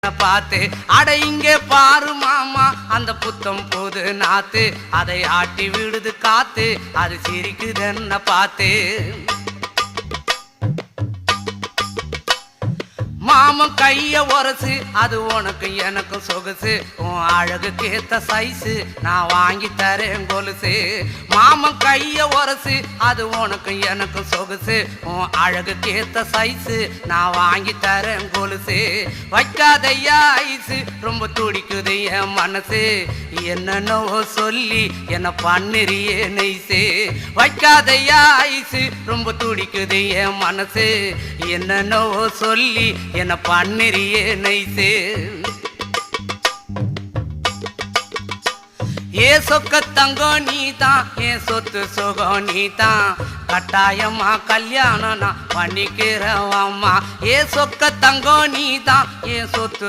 என்ன பார்த்து. அட இங்கே பாரு மாமா அந்த புத்தம் போது நாத்து, அதை ஆட்டி விடுது காத்து, அது சிரிக்குது என்ன பார்த்து. மாமன் கைய உரசு அது உனக்கு எனக்கும் சொகுசு, உன் அழகுக்கு ஏத்த சைஸு நான் வாங்கி தரேன் கொலுசு. மாமன் கைய உரசு அது உனக்கு எனக்கும் சொகுசு, உன் அழகுக்கு ஏத்த சைஸு நான் வாங்கி தரேன் கொலுசு. வைக்காதையா ஐசு ரொம்ப துடிக்குது என் மனசு, என்னென்னவோ சொல்லி என்ன பண்ணுறியே நெய்சு. வைக்காதையா ஐசு ரொம்ப துடிக்குது என் மனசு, என்னென்னவோ சொல்லி என்ன பண்ணுறியே நைசு. ஏ சொக்க தங்கம் நீதான், என் சொத்து சுகம் நீதான், கட்டாயமா கல்யாணம் நான் பண்ணிக்கிறேன் அம்மா. ஏ சொக்க தங்கம் நீதான், என் சொத்து